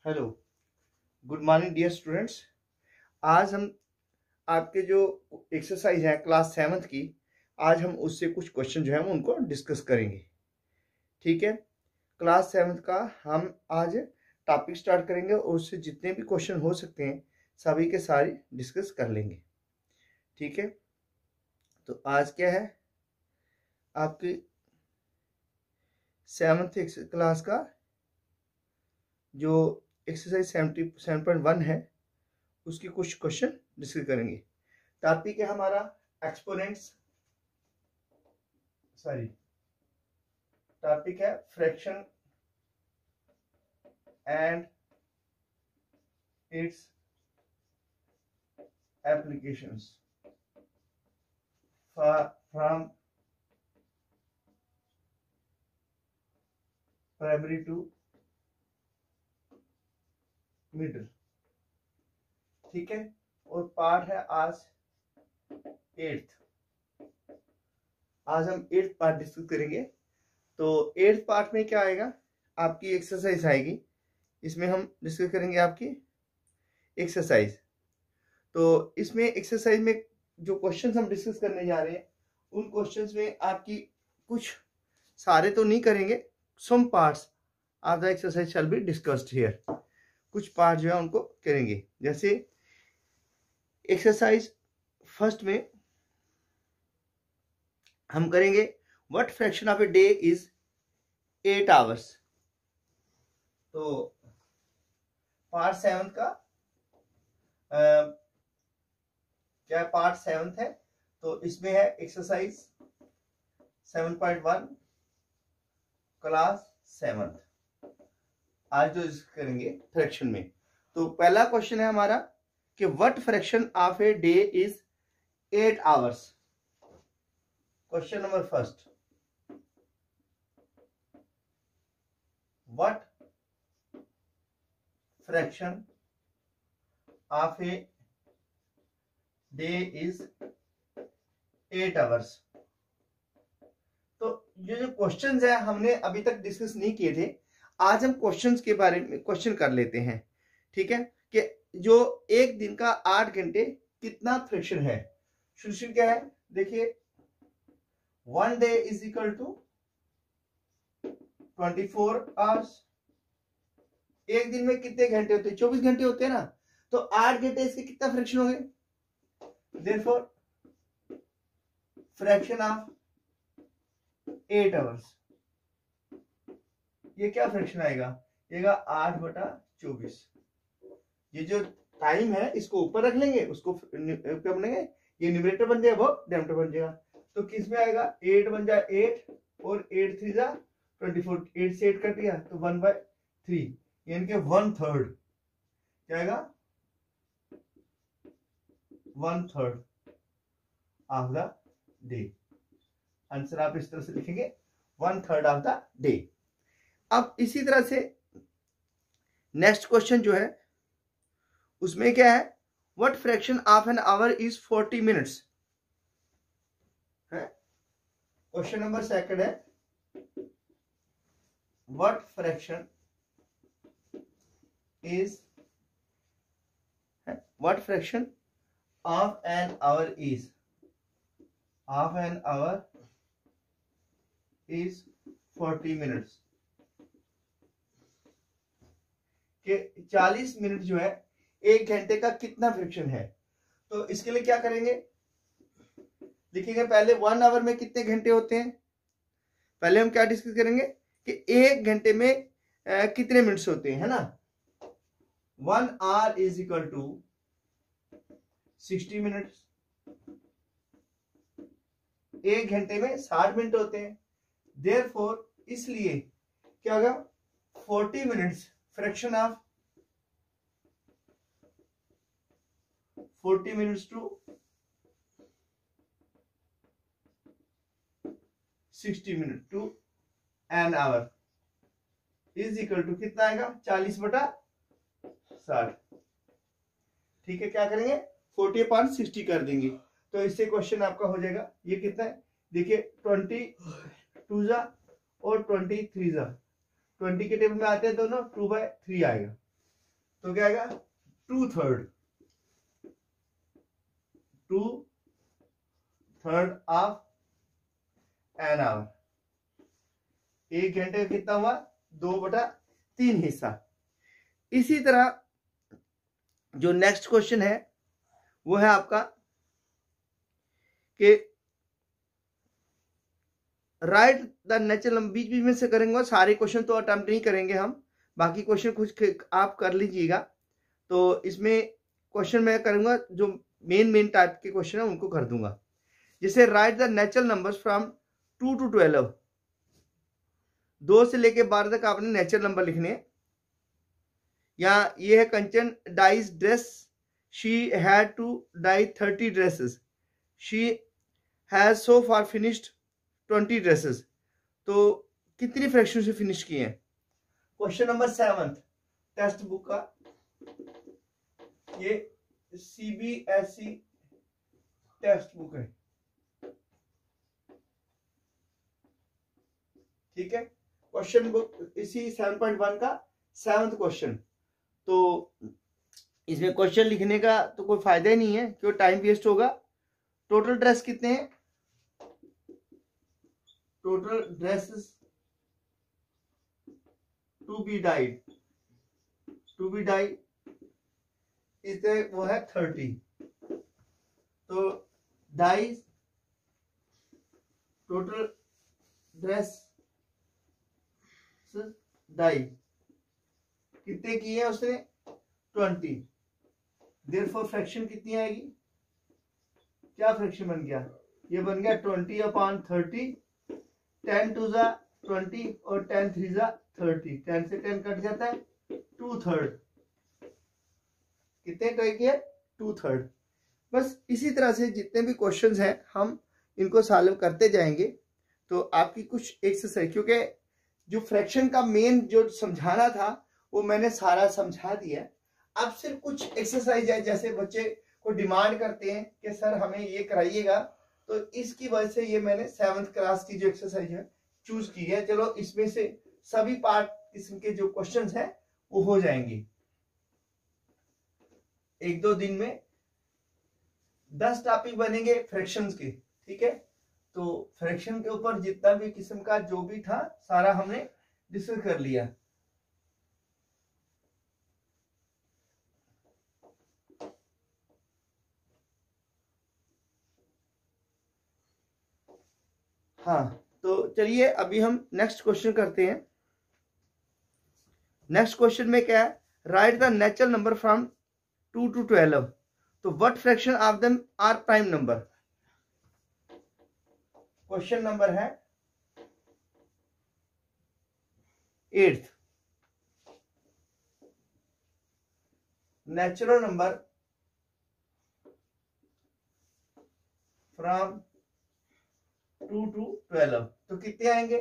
Hello, good morning dear students. आज हम आपके जो एक्सरसाइज है क्लास 7th की, आज हम उससे कुछ क्वेश्चन जो है हम उनको डिस्कस करेंगे। ठीक है, क्लास 7th का हम आज टॉपिक स्टार्ट करेंगे और उससे जितने भी क्वेश्चन हो सकते हैं सभी के सारे डिस्कस कर लेंगे। ठीक है, तो आज क्या है आपकी 7th क्लास का जो एक्सरसाइज 77.1 है उसकी कुछ क्वेश्चन डिस्कस करेंगे। टॉपिक है हमारा एक्सपोनेंट्स, टॉपिक है fraction and its applications from primary to middle. ठीक है, और पार्ट है आज 8th। आज हम 8th पार्ट डिस्कस करेंगे। तो 8th पार्ट में क्या आएगा, आपकी एक्सरसाइज आएगी, इसमें हम डिस्कस करेंगे आपकी एक्सरसाइज। तो इसमें एक्सरसाइज में जो क्वेश्चंस हम डिस्कस करने जा रहे हैं उन क्वेश्चंस में आपकी कुछ सारे तो नहीं करेंगे, some parts of the exercise shall be discussed here. कुछ पार्ट जो है उनको करेंगे। जैसे एक्सरसाइज फर्स्ट में हम करेंगे what fraction of a day is 8 hours. तो पार्ट 7 का क्या पार्ट 7 है, तो इसमें है एक्सरसाइज 7.1 क्लास 7th। आज जो करेंगे फ्रैक्शन में, तो पहला क्वेश्चन है हमारा कि what fraction of a day is 8 hours. Question number first, what fraction of a day is 8 hours. तो ये जो क्वेश्चंस है हमने अभी तक डिस्कस नहीं किए थे, आज हम क्वेश्चंस के बारे में क्वेश्चन कर लेते हैं। ठीक है, कि जो एक दिन का 8 घंटे कितना फ्रैक्शन है। सॉल्यूशन क्या है, देखिए 1 day is equal to 24 hours. एक दिन में कितने घंटे होते हैं, 24 घंटे होते हैं ना, तो 8 घंटे इसके कितना फ्रैक्शन हो गए। Therefore, फ्रैक्शन ऑफ 8 आवर्स, ये क्या फ्रैक्शन आएगा, ये 8/24। ये जो टाइम है इसको ऊपर रख लेंगे, उसको क्या बनेंगे, ये न्यूमरेटर बन जाएगा, वो डिनोमिनेटर बन जाएगा। तो किस में आएगा, 8 बन जाए 8 और 8 3 जा 24। 8 से 8 कट गया तो 1/3, यानी कि 1/3 क्या आएगा, 1/3 ऑफ द डे। आंसर आप इस तरह से लिखेंगे, 1/3 ऑफ द डे। अब इसी तरह से नेक्स्ट क्वेश्चन जो है उसमें क्या है, what fraction of N hour is 40 minutes है। क्वेश्चन नंबर सेकंड है, what fraction is what fraction of N hour is 40 minutes. कि 40 मिनट जो है एक घंटे का कितना फ्रैक्शन है। तो इसके लिए क्या करेंगे, लिखेंगे पहले 1 आवर में कितने घंटे होते हैं। पहले हम क्या डिस्कस करेंगे कि एक घंटे में कितने मिनट्स होते हैं, है ना। 1 hour is equal to 60 minutes. एक घंटे में 60 मिनट होते हैं। देयरफॉर इसलिए क्या होगा, 40 minutes fraction of 40 minutes to 60 minute to an hour is equal to कितना आएगा, 40/60। ठीक है, क्या करेंगे 40/60 कर देंगे, तो इससे क्वेश्चन आपका हो जाएगा। ये कितना है, देखिए 22 और 23 20 के टेबल में आते हैं दोनों, 2/3 आएगा। तो क्या आएगा 2/3 ऑफ एन आवर। 1 घंटे का कितना हुआ 2/3 हिस्सा। इसी तरह जो नेक्स्ट क्वेश्चन है वो है आपका कि राइट द नेचुरल नंबर, बीच बीच में से करेंगे, सारे क्वेश्चन तो अटेम्प्ट नहीं करेंगे हम, बाकी क्वेश्चन कुछ आप कर लीजिएगा। तो इसमें क्वेश्चन मैं करूंगा जो मेन टाइप के क्वेश्चन है उनको कर दूंगा। जैसे right the natural numbers from 2 to 12, 2 से लेके 12 तक आपने नेचुरल नंबर लिखने हैं। या ये है Kanchan dyes dress, she had to dye 30 dresses, she has so far finished 20 dresses. तो कितनी फ्रैक्शन से फिनिश किए हैं। क्वेश्चन नंबर 7 टेक्स्ट बुक का, ये CBSE टेक्स्ट बुक है, ठीक है। क्वेश्चन बुक इसी 7.1 का 7th क्वेश्चन। तो इसमें क्वेश्चन लिखने का तो कोई फायदा ही नहीं है क्योंकि टाइम वेस्ट होगा। टोटल ड्रेस कितने हैं, total dresses to be dyed इसे वो है 30। तो डाइज टोटल ड्रेस डाई कितने की है उसने 20। देयरफॉर फ्रैक्शन कितनी आएगी, क्या फ्रैक्शन बन गया, ये बन गया 20/30। 10 2 जा 20 और 10 3 जा 30, 10 से 10 कट जाता है 2/3। कितने ट्राई किया 2/3। बस इसी तरह से जितने भी क्वेश्चंस हैं हम इनको सॉल्व करते जाएंगे। तो आपकी कुछ एक्सरसाइज, क्योंकि जो फ्रैक्शन का मेन जो समझाना था वो मैंने सारा समझा दिया। अब सिर्फ कुछ एक्सरसाइज है, जैसे बच्चे को डिमांड करते हैं कि सर हमें ये कराइएगा, तो इसकी वजह से ये मैंने 7th क्लास की जो एक्सरसाइज है चूज की है। चलो इसमें से सभी पार्ट किस्म के जो क्वेश्चंस हैं वो हो जाएंगे। 1-2 दिन में 10 टॉपिक बनेंगे फ्रैक्शंस के, ठीक है। तो फ्रैक्शन के ऊपर जितना भी किस्म का जो भी था सारा हमने डिस्कस कर लिया। हाँ, तो चलिए अभी हम नेक्स्ट क्वेश्चन करते हैं। नेक्स्ट क्वेश्चन में क्या है, write the natural number from 2 to 12, तो what fraction of them are prime number. Question number है 8th, natural number from 2 to 12, तो कितने आएंगे,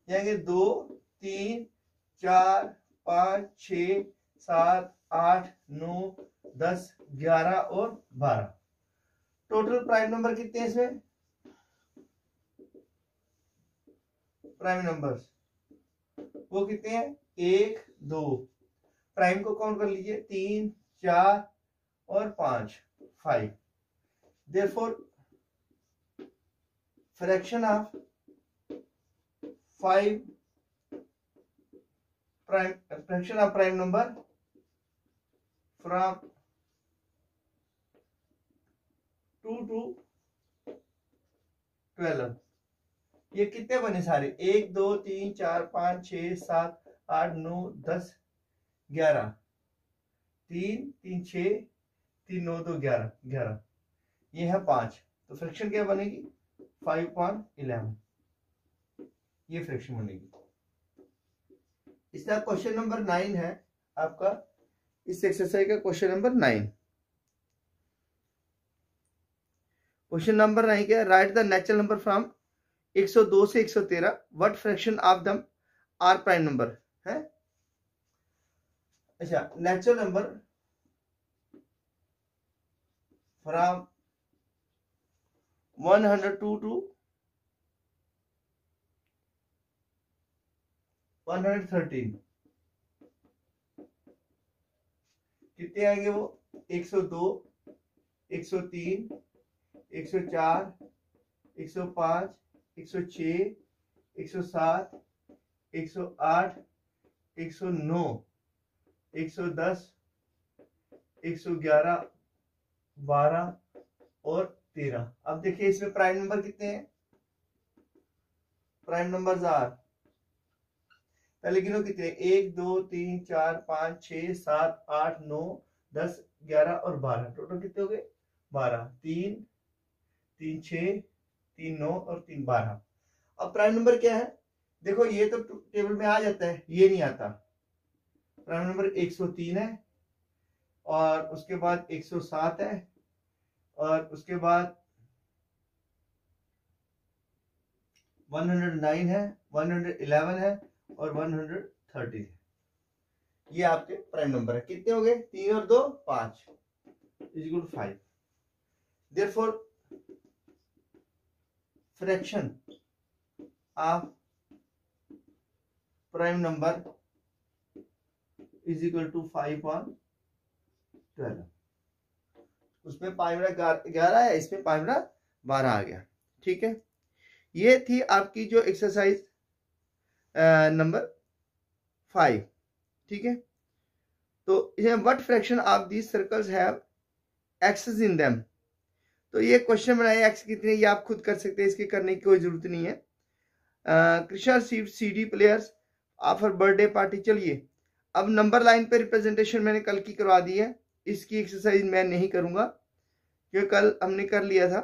आएंगे 2 3 4 5 6 7 8 9 10 11 और 12। टोटल प्राइम नंबर कितने हैं इसमें, प्राइम नंबर्स वो कितने हैं 1 2। प्राइम को काउंट कर लीजिए 3 4 और 5 5। Therefore fraction of 5 prime, fraction of prime number from 2 to 12, ये कितने बने सारे 1 2 3 4 5 6 7 8 9 10 11, 3 3 6 3 9 2 11 11, ये है 5। तो फ्रैक्शन क्या बनेगी 5/11, ये फ्रैक्शन बनेगी। इसका क्वेश्चन नंबर 9 है आपका, इस एक्सरसाइज का क्वेश्चन नंबर 9। क्वेश्चन नंबर 9 क्या है, write the natural number from 102 से 113, what fraction of them are prime number है। अच्छा, नेचुरल नंबर फ्रॉम 102 to 113, कितने आएंगे वो? 102, 103, 104, 105, 106, 107, 108, 109, 110, 111, 12 और 13। अब देखिए इसमें प्राइम नंबर कितने हैं? प्राइम नंबर आर पहले गिनो कितने? 1 2 3 4 5 6 7 8 9 10 11 और 12। टोटल कितने हो गए? 12। 3 3 6 3 9 और 3 12। अब प्राइम नंबर क्या है? देखो ये तो टेबल में आ जाता है, ये नहीं आता। प्राइम नंबर 103 है, और उसके बाद 107 है, और उसके बाद 109 है, 111 है, और 130 है। ये आपके प्राइम नंबर है। कितने हो गए? 3 और 2 5 = 5। Therefore, fraction of prime number is equal to 5/12। उसमें पाइमरा 11 है, इसमें पाइमरा 12 आ गया। ठीक है, ये थी आपकी जो एक्सरसाइज नंबर 5। ठीक है, तो what fraction of these circles have X's in them. तो ये क्वेश्चन बनाए, एक्स कितने, ये आप खुद कर सकते हैं, इसके करने की कोई जरूरत नहीं है। Krishna received CD players of her birthday party. चलिए अब नंबर लाइन पे रिप्रेजेंटेशन मैंने कल की करवा दी है, इसकी एक्सरसाइज मैं नहीं करूंगा क्योंकि कल हमने कर लिया था।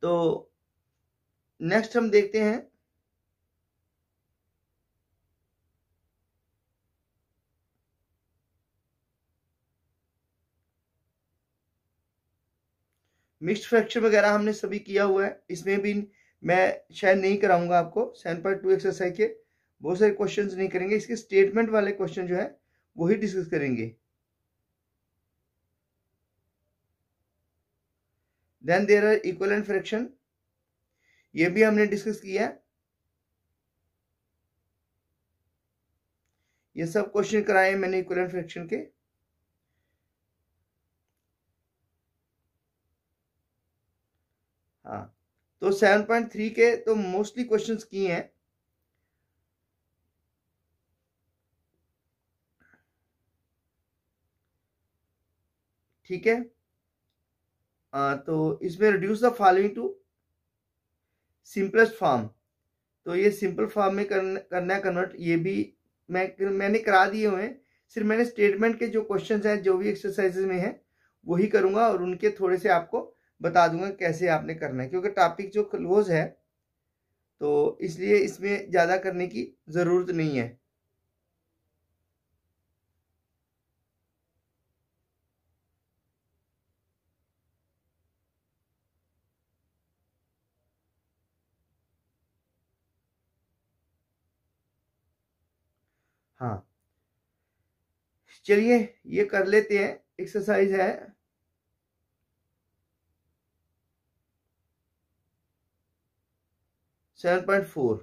तो नेक्स्ट हम देखते हैं मिक्स्ड फ्रैक्शन वगैरह हमने सभी किया हुआ है, इसमें भी मैं शायद नहीं कराऊंगा आपको। 7.2 एक्सरसाइज के बहुत सारे क्वेश्चंस नहीं करेंगे, इसके स्टेटमेंट वाले क्वेश्चन जो है वही डिस्कस करेंगे। Then there are equivalent fraction, ये भी हमने डिस्कस किया है। ये सब क्वेश्चन कराए मैंने इक्विवेलेंट फ्रैक्शन के। हाँ, तो 7.3 के तो मोस्टली क्वेश्चंस किए हैं। ठीक है, तो इसमें reduce the following to simplest form, तो ये सिंपल फॉर्म में करना है कन्वर्ट, ये भी मैंने करा दिए हुए हैं। सिर्फ मैंने स्टेटमेंट के जो क्वेश्चंस हैं जो भी एक्सरसाइजेज में है वही करूंगा, और उनके थोड़े से आपको बता दूंगा कैसे आपने करना है, क्योंकि टॉपिक जो क्लोज है तो इसलिए इसमें ज़्यादा करने की ज़रूरत नहीं है। हाँ, चलिए ये कर लेते हैं। एक्सरसाइज है 7.4।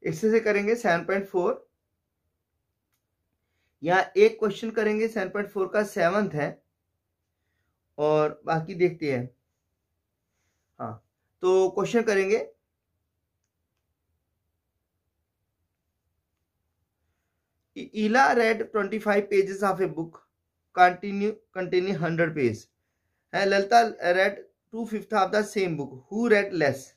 इससे करेंगे 7.4। यहाँ एक क्वेश्चन करेंगे 7.4 का 7th है, और बाकी देखते हैं। हाँ, तो क्वेश्चन करेंगे Ela read 25 pages of a book containing 100 pages. And Lalita read 2/5 of the same book. Who read less?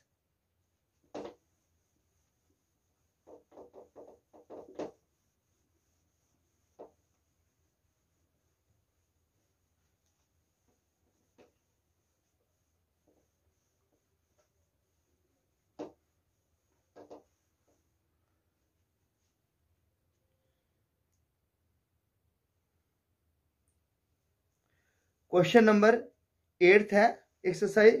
Question number 8 है एक्सरसाइज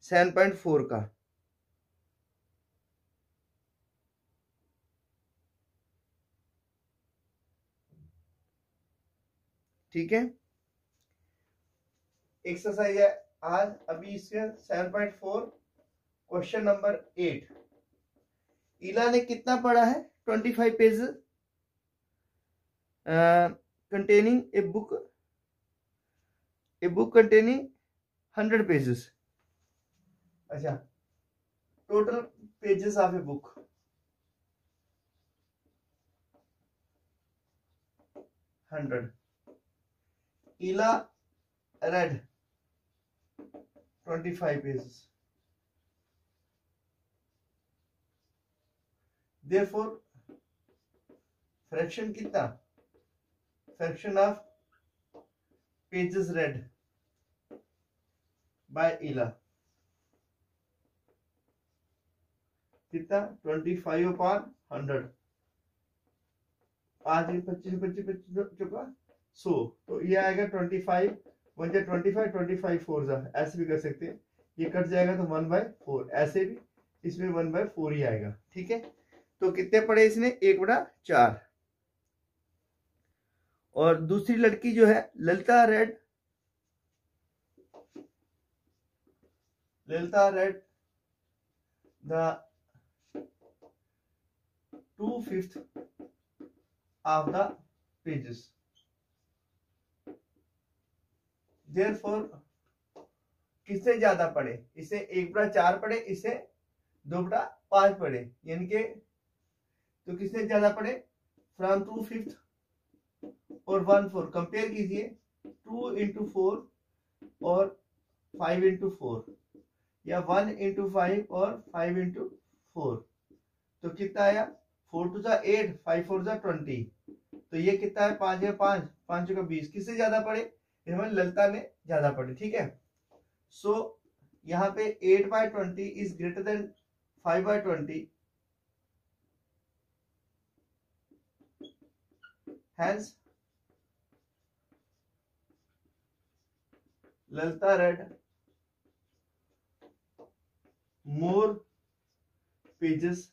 7.4 का। ठीक है, एक्सरसाइज है आज अभी इसके 7.4 क्वेश्चन नंबर 8। इला ने कितना पढ़ा है? 25 pages containing a book containing 100 pages। अच्छा, total pages of a book 100। Ila read 25 pages, therefore fraction कितना? fraction of pages read by Ila कितना? 25/100। 5 25 25 चुका 100, तो ये आएगा 25 1 जा 25 25 4 जा, ऐसे भी कर सकते हैं। ये कट जाएगा तो 1/4, ऐसे भी इसमें 1/4 ही आएगा। ठीक है, तो कितने पढ़े इसने? 1/4। और दूसरी लड़की जो है Lalita read the 2/5 of the pages, therefore किससे ज्यादा पढ़े? इसे 1/4 पढ़े, इसे 2/5 पढ़े, यानी कि तो किससे ज्यादा पढ़े? फ्रॉम 2/5 और 1/4 कंपेयर कीजिए। 2 into 4 और 5 into 4, या 1 into 5 और 5 into 4, तो कितना आया? 4 2 जा 8, 5 4 जा 20, तो ये कितना है? 5 या 5 5 का 20। किससे ज्यादा पढ़े? हमारे ललिता ने ज्यादा पढ़े। ठीक है, सो यहाँ पे 8/20 is greater than 5/20, hence Lalita read more pages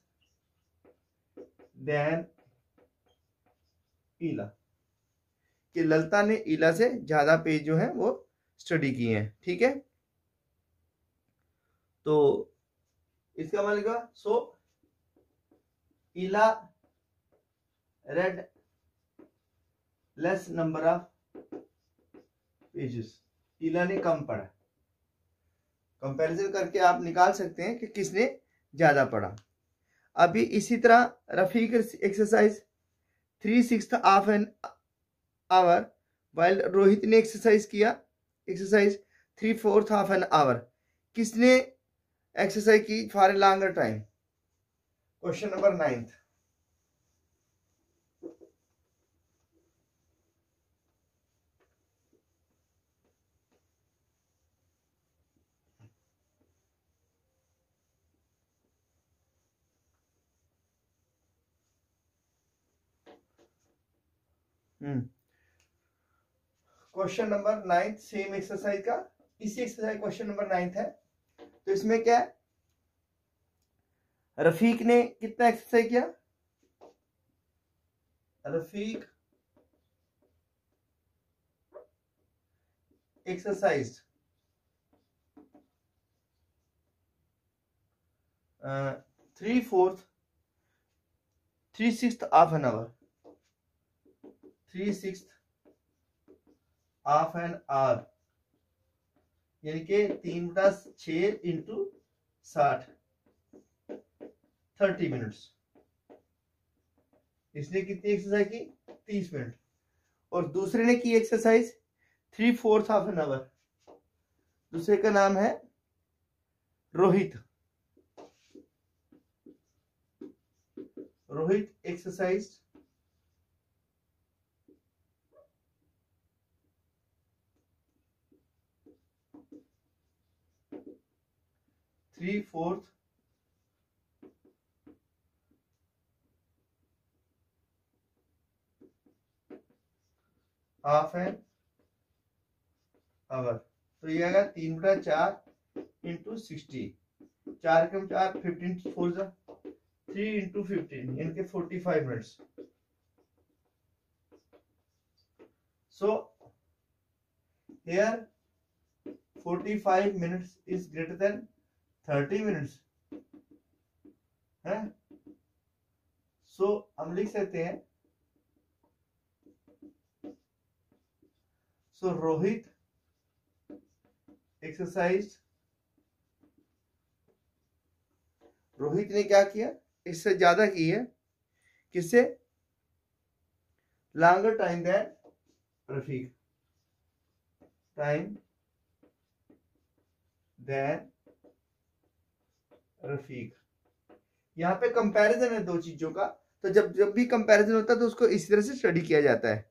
than ईला, कि ललिता ने ईला से ज्यादा पेज जो है वो स्टडी किए हैं। ठीक है, तो इसका मतलब so Ila read less number of pages, Ila ने कम पढ़ा। कंपैरिजन करके आप निकाल सकते हैं कि किसने ज्यादा पढ़ा। अभी इसी तरह Rafiq exercise 3/6 of an hour, while Rohit ने एक्सरसाइज किया एक्सरसाइज 3/4 ऑफ एन आवर। किसने एक्सरसाइज की for a longer time? Question number 9। Question number 9 same exercise का, इसी एक्सरसाइज क्वेश्चन नंबर 9 है। तो इसमें क्या है? रफीक ने कितना एक्सरसाइज किया? Rafiq exercise 3/4 3/6 of an hour, 3/6 of an hour, यानी कि 3/6 इंटू 60, 30 मिनट्स। इसने कितनी एक्सरसाइज की? 30 मिनट। और दूसरे ने की एक्सरसाइज 3/4 ऑफ एन आवर, दूसरे का नाम है Rohit. Rohit exercise 3/4 half an hour, तो ये आएगा 3/4 इंटू 60, 4 कम 4, 15 4 जा 3 इंटू 15 यानी कि 45 minutes. So here 45 minutes is greater than 30 minutes है। सो हम लिख सकते हैं, सो रोहित एक्सरसाइज, रोहित ने क्या किया, इससे ज्यादा की है, किससे, longer time than Rafiq, time than Rafiq. यहाँ पे कंपैरिजन है दो चीजों का, तो जब भी कंपैरिजन होता है तो उसको इस तरह से स्टडी किया जाता है,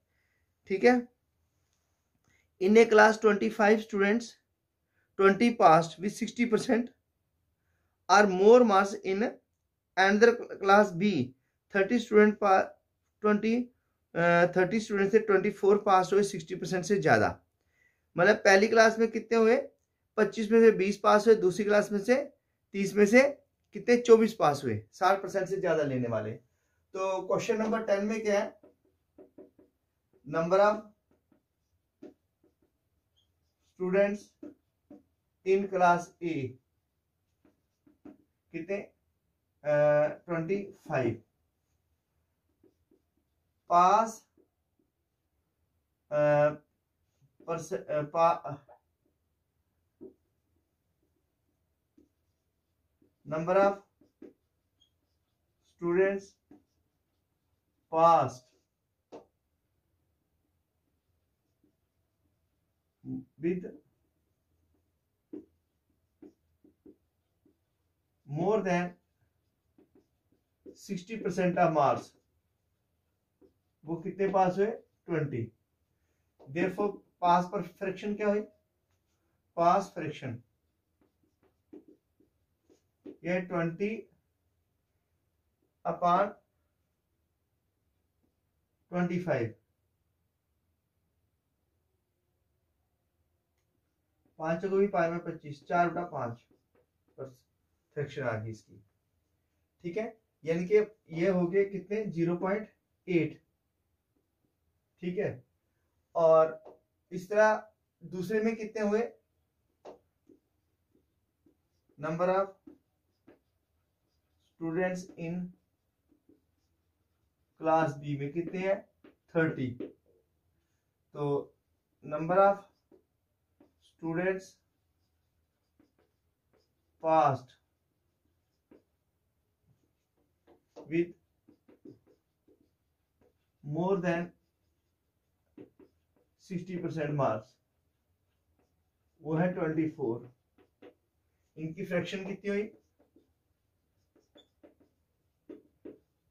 ठीक है। In a class 25 students, 20 passed with 60% or more marks in another class B, 30 student 30 student से 24 पास हुए 60% से ज्यादा। मतलब पहली क्लास में कितने हुए, 25 में से 20 पास हुए, दूसरी क्लास में से 30 में से कितने, 24 पास हुए, 60% से ज्यादा लेने वाले। तो क्वेश्चन नंबर 10 में क्या है, number of students in class ए कितने, 25, पास number of students passed with more than 60% of marks, वो कितने पास हुए, 20। Therefore पास पर फ्रैक्शन क्या हुई, पास फ्रैक्शन, यह 20 अपॉन 25, 5 को भी 5 में 25, 4/5 पर फ्रैक्शन आ गई इसकी, ठीक है। यानी कि ये हो गए कितने, 0.8, ठीक है। और इस तरह दूसरे में कितने हुए, number of students in class B में कितने हैं, 30। तो number of students passed with more than 60% marks, वो है 24। इनकी फ्रैक्शन कितनी हुई,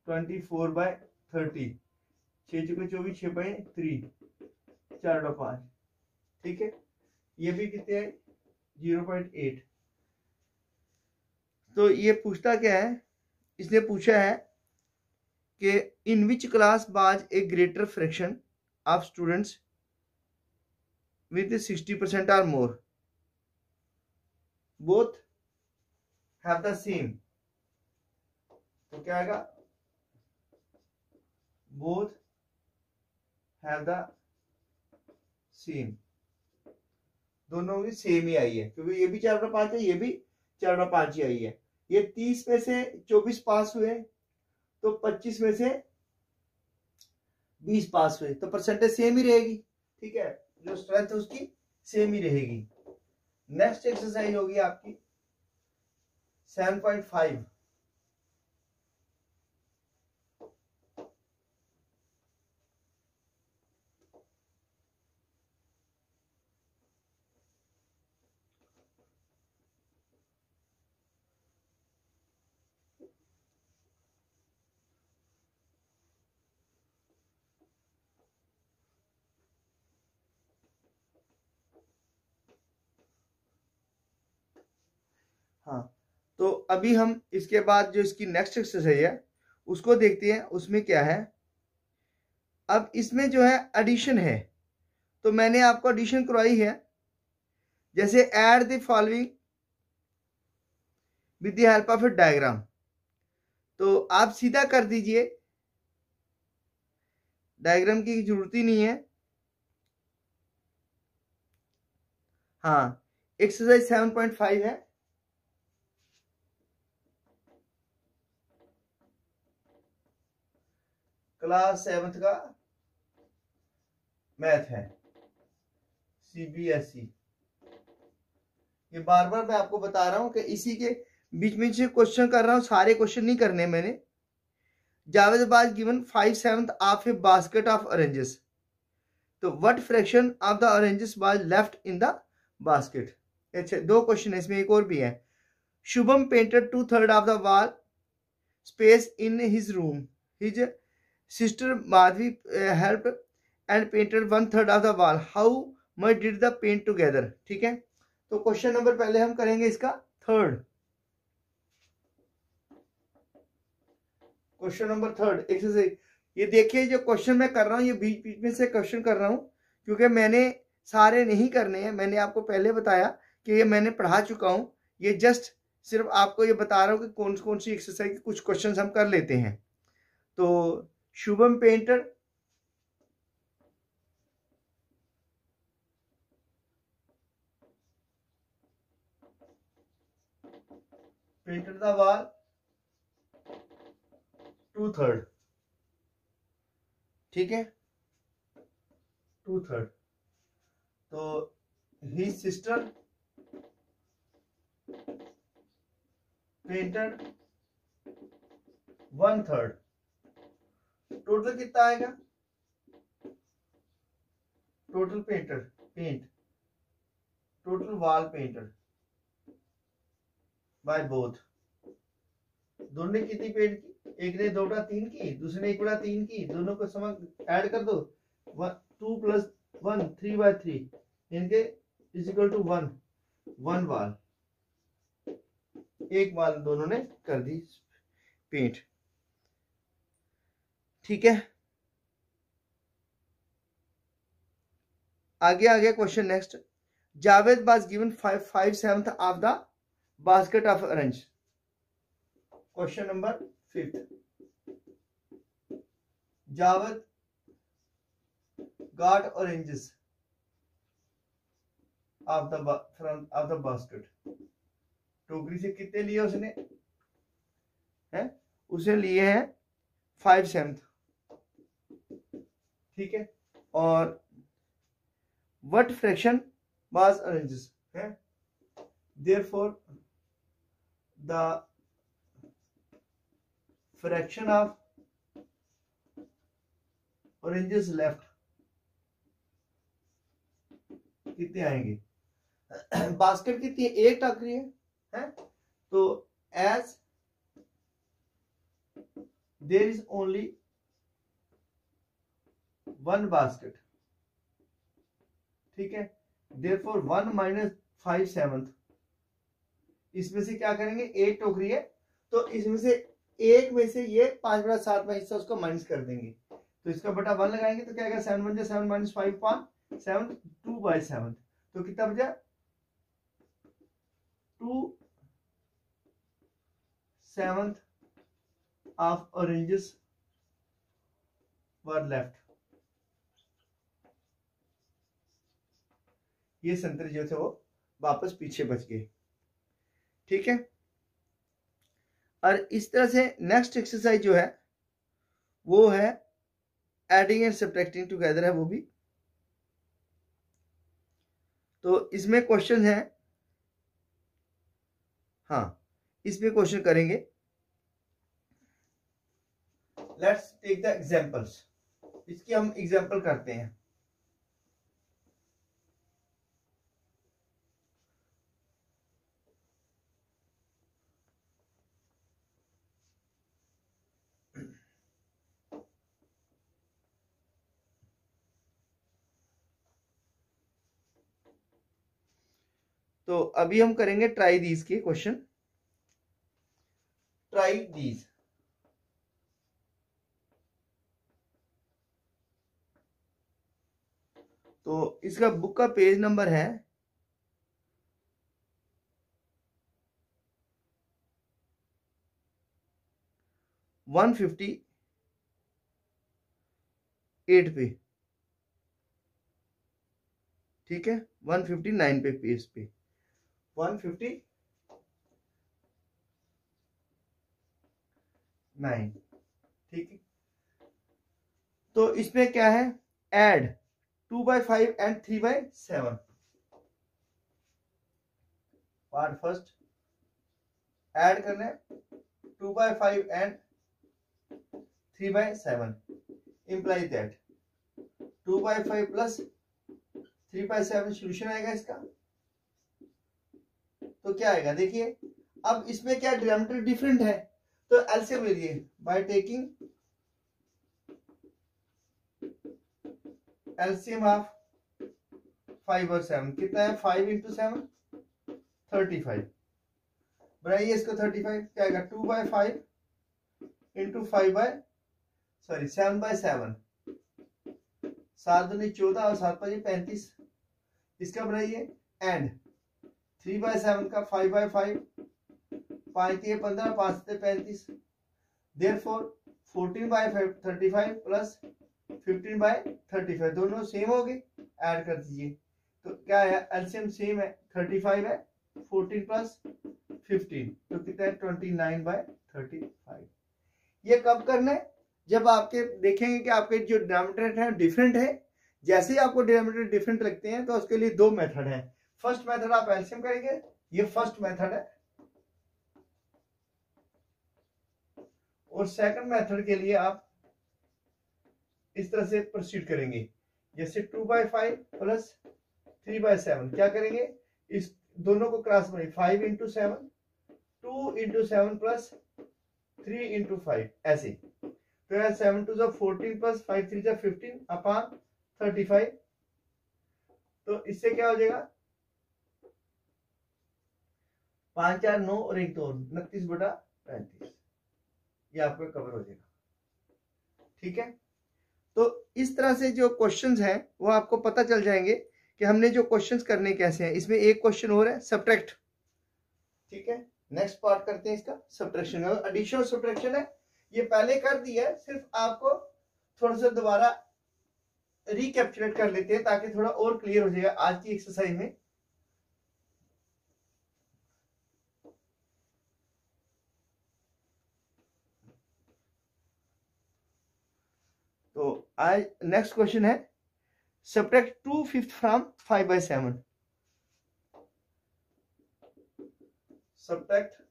24/30, 6 चुके 24, 6/3, 4/5, ठीक है। ये भी कितने है, 0.8। तो ये पूछता क्या है, इसने पूछा है कि इन which class has a greater fraction of students with 60% or more both have the same, तो क्या आएगा, बोथ हैव द सेम, दोनों की सेम ही आई है, क्योंकि ये भी 4/5 है, ये भी 4/5 ही आई है। ये 30 में से 24 पास हुए, तो 25 में से 20 पास हुए, तो परसेंटेज सेम ही रहेगी, ठीक है, जो स्ट्रेंथ है उसकी सेम ही रहेगी। नेक्स्ट एक्सरसाइज होगी आपकी 7.5। हाँ, तो अभी हम इसके बाद जो इसकी नेक्स्ट एक्सरसाइज है उसको देखते हैं, उसमें क्या है। अब इसमें जो है एडिशन है, तो मैंने आपको एडिशन करवाई है, जैसे add the following with the help of A diagram. तो आप सीधा कर दीजिए, डायग्राम की जरूरत ही नहीं है। हाँ, एक्सरसाइज 7.5 है। क्लास 7th का मैथ है, CBSE। ये बार बार मैं आपको बता रहा हूं कि इसी के बीच में से क्वेश्चन कर रहा हूं, सारे क्वेश्चन नहीं करने मैंने। Javed was given 5/7 of a basket of oranges, तो what fraction of the oranges was left in the basket. अच्छा, 2 क्वेश्चन है इसमें, एक और भी है। Shubham painted 2/3 of the wall space in his room, his sister Madhavi help and painted 1/3 of the wall, how much did the paint together. ठीक है, तो क्वेश्चन नंबर पहले हम करेंगे इसका third, question number third exercise. ये देखिए जो क्वेश्चन मैं कर रहा हूँ, ये बीच बीच में से क्वेश्चन कर रहा हूँ क्योंकि मैंने सारे नहीं करने हैं। मैंने आपको पहले बताया कि ये मैंने पढ़ा चुका हूँ, ये जस्ट सिर्फ आपको ये बता रहा हूँ कि कौन कौन सी एक्सरसाइज कुछ क्वेश्चन हम कर लेते हैं। तो Shubham painter painted the wall 2/3, ठीक है, 2/3। तो हिज सिस्टर पेंटेड 1/3, टोटल कितना आएगा? Total paint total wall painted by both, दोनों ने कितनी पेंट की? एक ने 2 बटा 3 की, दूसरे ने 1 बटा 3 की, दोनों को सम ऐड कर दो, 2 + 1 3/3, इनके इज इक्वल टू 1 वॉल, एक वॉल दोनों ने कर दी पेंट। ठीक है, आगे question next. Javed was given 5/7 of the basket of orange. Question number 5th, Javed got oranges of the basket. टोकरी से कितने लिए उसने? हैं, उसने लिए हैं 5/7, ठीक है। और व्हाट फ्रैक्शन वाज ऑरेंजेस है, therefore the fraction of oranges left कितने आएंगे? बास्केट कितनी है? एक टोकरी है, तो as there is only 1 basket, ठीक है, देयरफॉर 1 - 5/7, इसमें से क्या करेंगे? एक टोकरी है तो इसमें से एक में से ये 5/7 में हिस्सा उसको माइनस कर देंगे, तो इसका बटा 1 लगाएंगे तो क्या आएगा? 7 × 7 - 5/7, 2/7, तो कितना बचा? 2/7 ऑफ ऑरेंजेस वर लेफ्ट। ये संतरे जो थे वो वापस पीछे बच गए, ठीक है। और इस तरह से नेक्स्ट एक्सरसाइज जो है वो है एडिंग एंड सब्ट्रैक्टिंग टुगेदर है, वो भी। तो इसमें क्वेश्चन है, हाँ इसमें क्वेश्चन करेंगे। लेट्स टेक द एग्जांपल्स, इसकी हम एग्जांपल करते हैं। तो अभी हम करेंगे ट्राई दीज के क्वेश्चन, ट्राई दीज। तो इसका बुक का पेज नंबर है 158 पे, ठीक है, 159 पे पेज पे 159, ठीक है। तो इसमें क्या है, add 2/5 and 3/7, part first aid करना है 2/5 and 3/7, imply that 2/5 plus 3/7 solution आएगा इसका। तो क्या आएगा देखिए, अब इसमें क्या डिनोमिनेटर डिफरेंट है, तो एलसीएम ले लिए बाय टेकिंग एलसीएम ऑफ 5 और 7, कितना है 5 इंटू 7 35, बनाइए इसको 35, क्या आएगा 2/5 इंटू 7/7, 7 दूनी 14 और 7 5 35, इसका बनाइए एंड 3/7 का 5/5, 5 3 15, 5 7 35, देयरफॉर 14/35 प्लस 15/35 दोनों सेम हो गए, ऐड कर दीजिए। तो क्या है, एलसीएम सेम है, 35 है, 14 प्लस 15 तो कितना है 29/35। ये कब करना है, जब आपके देखेंगे कि आपके जो डिनोमिनेटर है डिफरेंट है। जैसे ही आपको डिनोमिनेटर डिफरेंट लगते हैं तो उसके लिए दो मेथड है। फर्स्ट मेथड आप एलसीएम करेंगे, ये फर्स्ट मेथड है, और सेकंड मेथड के लिए आप इस तरह से प्रोसीड करेंगे, जैसे 2/5 प्लस 3/7, क्या करेंगे, इस दोनों को क्रॉस बनाइए, 5 इंटू 7, 2 इंटू 7 प्लस 3 इंटू 5, ऐसे। तो यार 7 2 14 प्लस 5 3 15 अपॉन 35, तो इससे क्या हो जाएगा 5 4 9 और 1 2 29/35, ये आपको कवर हो जाएगा, ठीक है। तो इस तरह से जो क्वेश्चंस हैं वो आपको पता चल जाएंगे कि हमने जो क्वेश्चंस करने कैसे हैं। इसमें एक क्वेश्चन और है सब्ट्रैक्ट, ठीक है। नेक्स्ट पार्ट करते हैं इसका सब्ट्रैक्शन, एडिशन और सब्ट्रैक्शन है, ये पहले कर दिया है, सिर्फ आपको थोड़ा सा दोबारा रिकैप्चुलेट कर लेते हैं ताकि थोड़ा और क्लियर हो जाएगा आज की एक्सरसाइज में। तो आज नेक्स्ट क्वेश्चन है सब्ट्रैक्ट 2/5 फ्रॉम 5/7, सब्ट्रैक्ट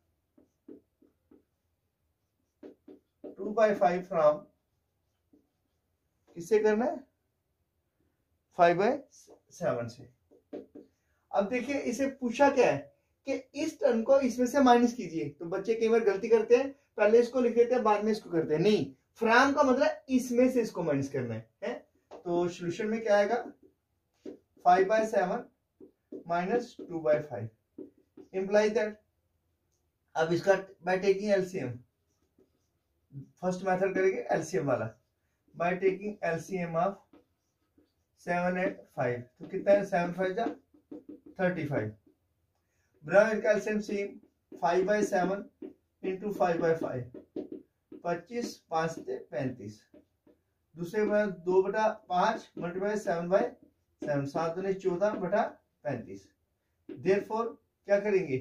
2/5 फ्रॉम, किससे करना है 5/7 से। अब देखिए इसे पूछा क्या है कि इस टर्म को इसमें से माइनस कीजिए, तो बच्चे कई बार गलती करते हैं, पहले इसको लिख देते हैं बाद में इसको करते हैं, नहीं, फ्रॉम का मतलब इसमें से इसको माइनस करना है? तो सॉल्यूशन में क्या आएगा 5/7 माइनस 2/5, इंप्लाई दैट, अब इसका by taking LCM, first method करेंगे एलसीएम वाला, by taking LCM of 7 and 5, तो कितना है 7 5 35, ब्रदर इनका एलसीएम सेम 5/7 इंटू 5/5, 25 5 से 35, दूसरे में 2/5 मल्टीप्लाई 7/7, 7 दूनी 14/35, देयरफॉर क्या करेंगे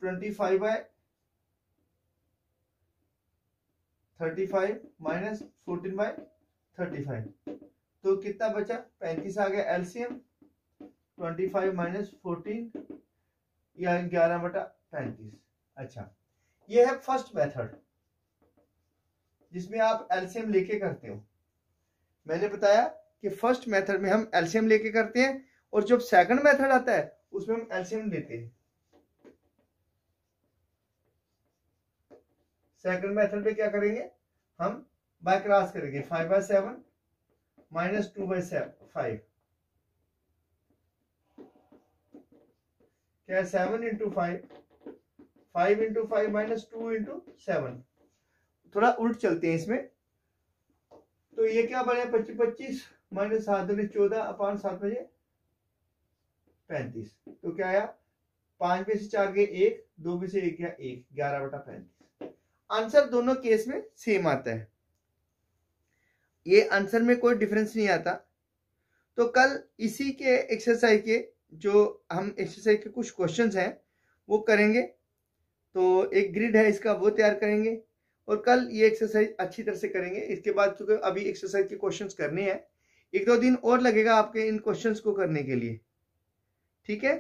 25/35 माइनस 14/35, तो कितना बचा 35 आ गया एलसीएम, 25 माइनस 14 या 11/35। अच्छा, ये है फर्स्ट मेथड जिसमें आप एलसीएम लेके करते हो। मैंने बताया कि फर्स्ट मेथड में हम एलसीएम लेके करते हैं, और जब सेकंड मेथड आता है उसमें हम एलसीएम लेते हैं। सेकंड मेथड में क्या करेंगे, हम बाय क्रॉस करेंगे 5/7 माइनस 2/5, क्या है 7 इंटू 5, 5 इंटू 5 माइनस 2 इंटू 7, थोड़ा उल्ट चलते हैं इसमें, तो ये क्या बने 25 25 माइनस 7 दूनी 14 अपॉन 7 बजे 35, तो क्या आया 5 में से 4 गए 1, 2 में से 1 गया 1, 11/35। आंसर दोनों केस में सेम आता है, ये आंसर में कोई डिफरेंस नहीं आता। तो कल इसी के एक्सरसाइज के जो हम एक्सरसाइज के कुछ क्वेश्चंस हैं वो करेंगे, तो एक ग्रिड है इसका वो तैयार करेंगे और कल ये एक्सरसाइज अच्छी तरह से करेंगे। इसके बाद क्योंकि अभी एक्सरसाइज के क्वेश्चंस करने हैं, 1-2 दिन और लगेगा आपके इन क्वेश्चंस को करने के लिए, ठीक है।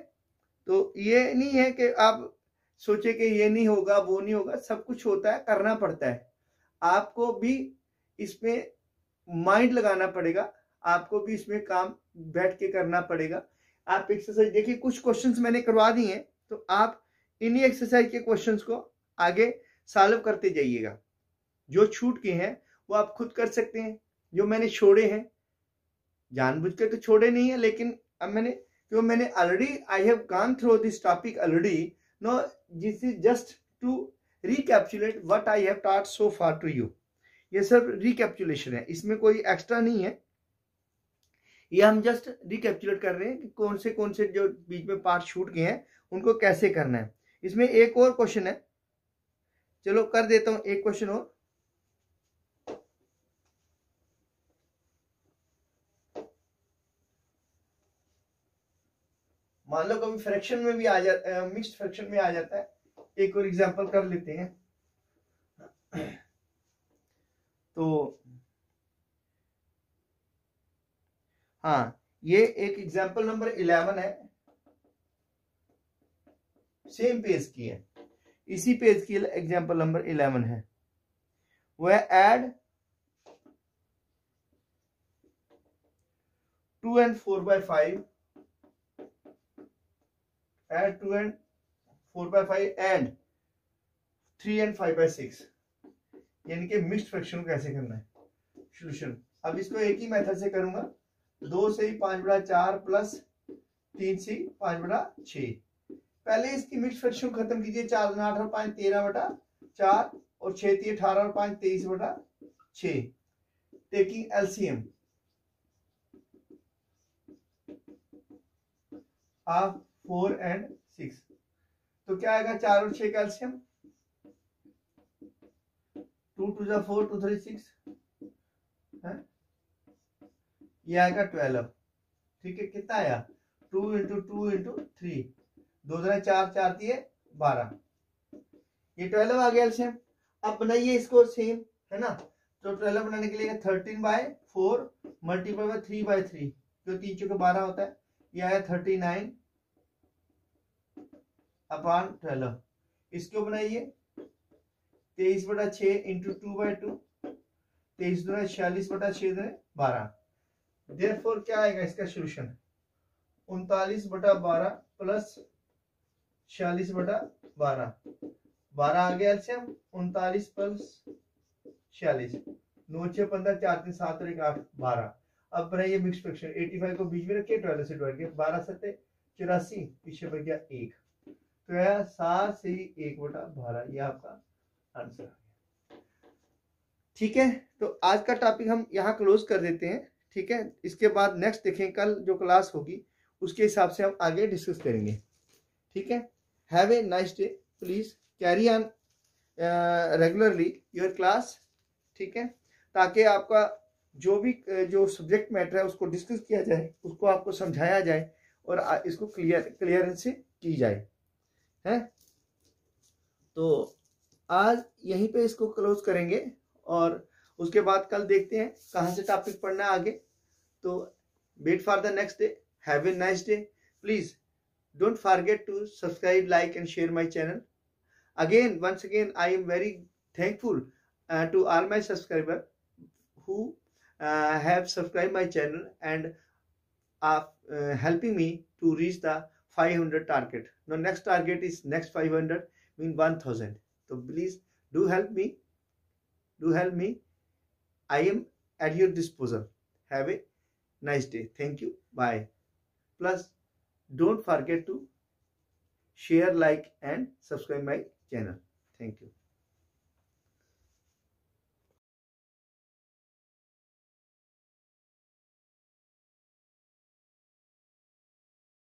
तो ये नहीं है कि आप सोचे कि ये नहीं होगा वो नहीं होगा, सब कुछ होता है, करना पड़ता है, आपको भी इसमें माइंड लगाना पड़ेगा, आपको भी इसमें काम बैठ के करना पड़ेगा। आप एक्सरसाइज देखिए, कुछ क्वेश्चंस मैंने करवा दिए हैं, तो आप इन्हीं एक्सरसाइज के क्वेश्चंस को आगे सॉल्व करते जाइएगा। जो छूट के हैं वो आप खुद कर सकते हैं, जो मैंने छोड़े हैं जानबूझ के तो छोड़े नहीं है, लेकिन अब मैंने already I have gone through this topic already, no this is just to recapitulate what I have taught so far to you. ये सब रिकैप्चुलेशन है, इसमें कोई एक्स्ट्रा नहीं है, ये हम जस्ट रिकैप्चुलेट कर रहे हैं कि कौन से जो बीच में पार्ट छूट गए हैं उनको कैसे करना है। इसमें एक और क्वेश्चन है, चलो कर देता हूं एक क्वेश्चन और। मान लो कभी फ्रैक्शन में भी आ जाता, मिक्स्ड फ्रैक्शन में आ जाता है, एक और एग्जांपल कर लेते हैं। तो हाँ, ये एक एग्जांपल नंबर 11 है, सेम पेज की है, इसी पेज की एग्जांपल नंबर 11 है। वह add 2 and 4/5, add 2 and 4/5 and 3 and 5/6, यानी कि मिक्स्ड फ्रैक्शन को कैसे करना है सॉल्यूशन। अब इसको एक ही मेथड से करूंगा, 2 से 5/4 प्लस 3 से 5/6। पहले इसकी मिक्स्ड फ्रैक्शन खत्म कीजिए, 4 दूना 8 और 5 13/4 और 6 3 18 और 5 23/6। टेकिंग एलसीएम ऑफ 4 and 6, तो क्या आएगा 4 और 6 का एलसीएम, 2 2 4 2 3 6 है, ये आएगा 12। ठीक है, कितना आया 2 × 2 × 3, 2 दूना 4 4 दिए 12, ये 12 आ गया एलसीएम। अब बनाइए इसको सेम, है ना। तो 12 बनाने के लिए 13/4 मल्टीप्लाई बाय 3/3, जो 3 चौके 12 होता है, ये आया 39/12। इसको बनाइए 23/6 × 2/2, 23 दूना 46/6 12। देयरफॉर क्या आएगा इसका सॉल्यूशन, 39/12 प्लस 46/12, 12 आ गया एलसीएम। 39 प्लस 46, 9 6 15 4 3 7 और 1 8 12। अब बनाइए मिक्स फ्रैक्शन, 85 को बीच में रखिए, 12 से डिवाइड किया, 12 7 84, पीछे बच गया 1, तो यह 7 से 1/12, ये आपका आंसर। ठीक है, तो आज का टॉपिक हम यहाँ क्लोज कर देते हैं। ठीक है, इसके बाद नेक्स्ट देखें, कल जो क्लास होगी उसके हिसाब से हम आगे डिस्कस करेंगे। ठीक है, have a nice day, please carry on regularly your class. ठीक है, ताकि आपका जो सब्जेक्ट मैटर है उसको डिस्कस किया जाए, उसको आपको समझाया जाए और इसको क्लियरेंस से की जाए, है। तो आज यहीं पे इसको क्लोज करेंगे और उसके बाद कल देखते हैं कहाँ से टॉपिक पढ़ना है आगे। तो wait for the next day, have a nice day, please don't forget to subscribe, like and share my channel. Again, once again, I am very thankful to all my subscribers who have subscribed my channel and are helping me to reach the 500 target. Now next target is next 500 mean 1000. So please do help me, I am at your disposal. Have a nice day. Thank you, bye. Plus don't forget to share, like and subscribe my channel. Thank you.